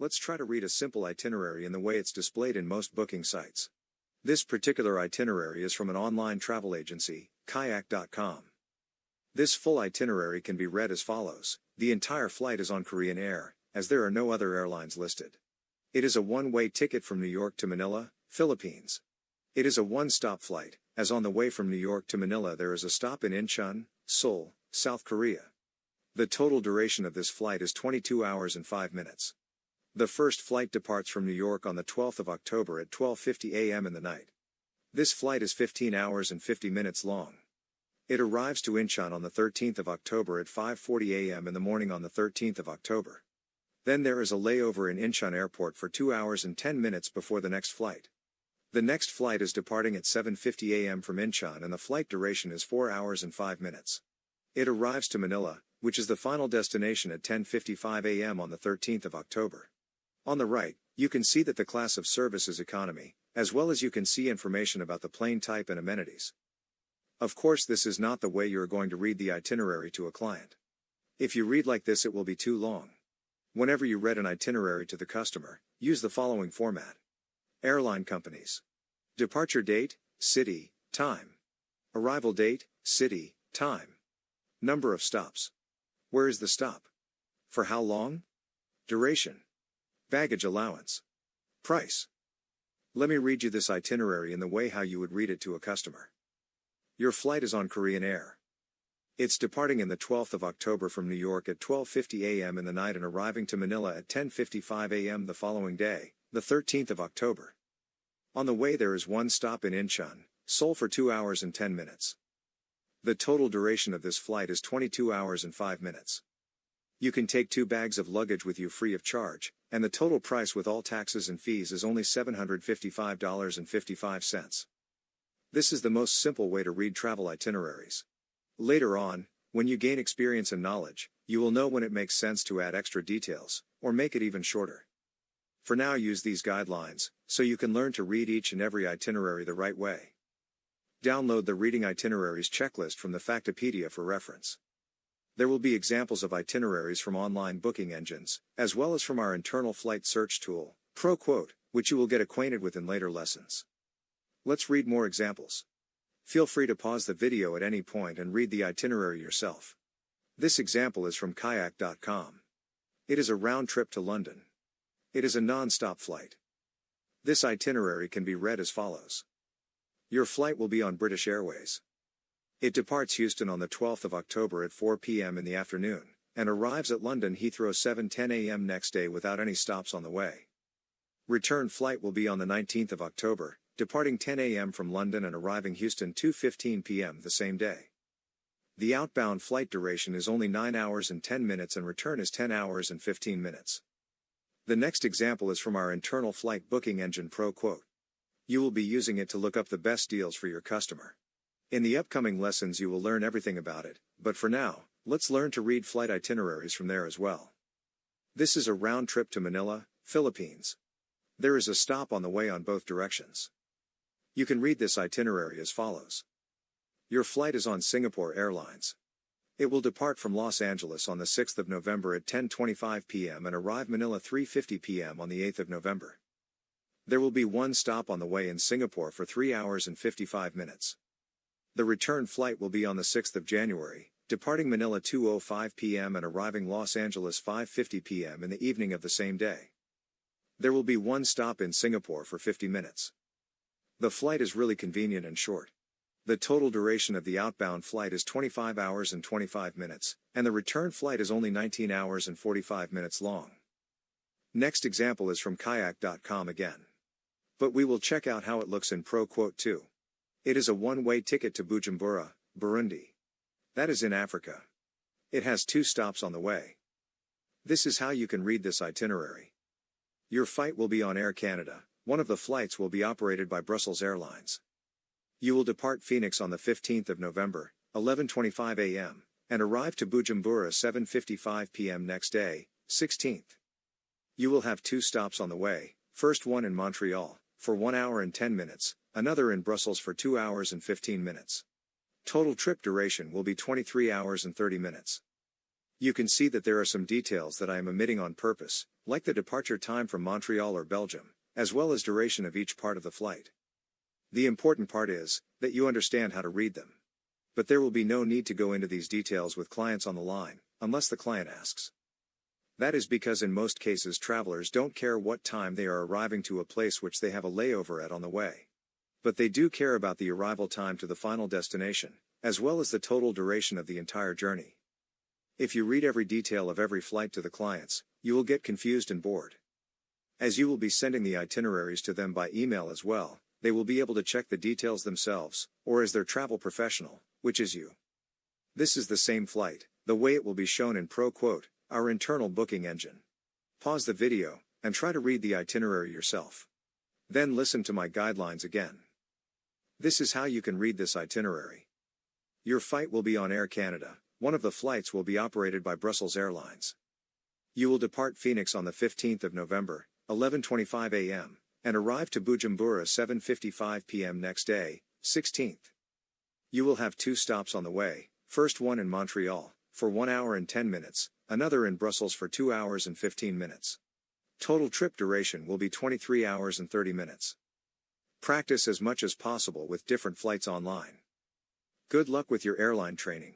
Let's try to read a simple itinerary in the way it's displayed in most booking sites. This particular itinerary is from an online travel agency, kayak.com. This full itinerary can be read as follows. The entire flight is on Korean Air, as there are no other airlines listed. It is a one-way ticket from New York to Manila, Philippines. It is a one-stop flight, as on the way from New York to Manila there is a stop in Incheon, Seoul, South Korea. The total duration of this flight is 22 hours and 5 minutes. The first flight departs from New York on the 12th of October at 12:50 a.m. in the night. This flight is 15 hours and 50 minutes long. It arrives to Incheon on the 13th of October at 5:40 a.m. in the morning on the 13th of October. Then there is a layover in Incheon Airport for 2 hours and 10 minutes before the next flight. The next flight is departing at 7:50 a.m. from Incheon and the flight duration is 4 hours and 5 minutes. It arrives to Manila, which is the final destination at 10:55 a.m. on the 13th of October. On the right, you can see that the class of service is economy, as well as you can see information about the plane type and amenities. Of course, this is not the way you are going to read the itinerary to a client. If you read like this, it will be too long. Whenever you read an itinerary to the customer, use the following format. Airline companies. Departure date, city, time. Arrival date, city, time. Number of stops. Where is the stop? For how long? Duration. Baggage allowance. Price. Let me read you this itinerary in the way how you would read it to a customer. Your flight is on Korean Air. It's departing in the 12th of October from New York at 12:50 a.m. in the night and arriving to Manila at 10:55 a.m. the following day, the 13th of October. On the way there is one stop in Incheon, Seoul for 2 hours and 10 minutes. The total duration of this flight is 22 hours and 5 minutes. You can take 2 bags of luggage with you free of charge, and the total price with all taxes and fees is only $755.55. This is the most simple way to read travel itineraries. Later on, when you gain experience and knowledge, you will know when it makes sense to add extra details, or make it even shorter. For now, use these guidelines, so you can learn to read each and every itinerary the right way. Download the Reading Itineraries checklist from the Factopedia for reference. There will be examples of itineraries from online booking engines, as well as from our internal flight search tool, ProQuote, which you will get acquainted with in later lessons. Let's read more examples. Feel free to pause the video at any point and read the itinerary yourself. This example is from kayak.com. It is a round trip to London. It is a non-stop flight. This itinerary can be read as follows. Your flight will be on British Airways. It departs Houston on the 12th of October at 4 p.m. in the afternoon, and arrives at London Heathrow 7:10 a.m. next day without any stops on the way. Return flight will be on the 19th of October, departing 10 a.m. from London and arriving Houston 2:15 p.m. the same day. The outbound flight duration is only 9 hours and 10 minutes and return is 10 hours and 15 minutes. The next example is from our internal flight booking engine ProQuote. You will be using it to look up the best deals for your customer. In the upcoming lessons you will learn everything about it, but for now, let's learn to read flight itineraries from there as well. This is a round trip to Manila, Philippines. There is a stop on the way on both directions. You can read this itinerary as follows. Your flight is on Singapore Airlines. It will depart from Los Angeles on the 6th of November at 10:25 p.m. and arrive Manila 3:50 p.m. on the 8th of November. There will be one stop on the way in Singapore for 3 hours and 55 minutes. The return flight will be on the 6th of January, departing Manila 2:05 p.m. and arriving Los Angeles 5:50 p.m. in the evening of the same day. There will be one stop in Singapore for 50 minutes. The flight is really convenient and short. The total duration of the outbound flight is 25 hours and 25 minutes, and the return flight is only 19 hours and 45 minutes long. Next example is from kayak.com again. But we will check out how it looks in ProQuote too. It is a one-way ticket to Bujumbura, Burundi. That is in Africa. It has 2 stops on the way. This is how you can read this itinerary. Your flight will be on Air Canada. One of the flights will be operated by Brussels Airlines. You will depart Phoenix on the 15th of November, 11:25 a.m., and arrive to Bujumbura 7:55 p.m. next day, 16th. You will have 2 stops on the way, first one in Montreal, for 1 hour and 10 minutes, another in Brussels for 2 hours and 15 minutes. Total trip duration will be 23 hours and 30 minutes. You can see that there are some details that I am omitting on purpose, like the departure time from Montreal or Belgium, as well as duration of each part of the flight. The important part is that you understand how to read them. But there will be no need to go into these details with clients on the line, unless the client asks. That is because in most cases travelers don't care what time they are arriving to a place which they have a layover at on the way. But they do care about the arrival time to the final destination, as well as the total duration of the entire journey. If you read every detail of every flight to the clients, you will get confused and bored. As you will be sending the itineraries to them by email as well, they will be able to check the details themselves, or as their travel professional, which is you. This is the same flight, the way it will be shown in ProQuote, our internal booking engine. Pause the video, and try to read the itinerary yourself. Then listen to my guidelines again. This is how you can read this itinerary. Your flight will be on Air Canada. One of the flights will be operated by Brussels Airlines. You will depart Phoenix on the 15th of November, 11:25 a.m., and arrive to Bujumbura 7:55 p.m. next day, 16th. You will have 2 stops on the way, first one in Montreal, for 1 hour and 10 minutes, another in Brussels for 2 hours and 15 minutes. Total trip duration will be 23 hours and 30 minutes. Practice as much as possible with different flights online. Good luck with your airline training.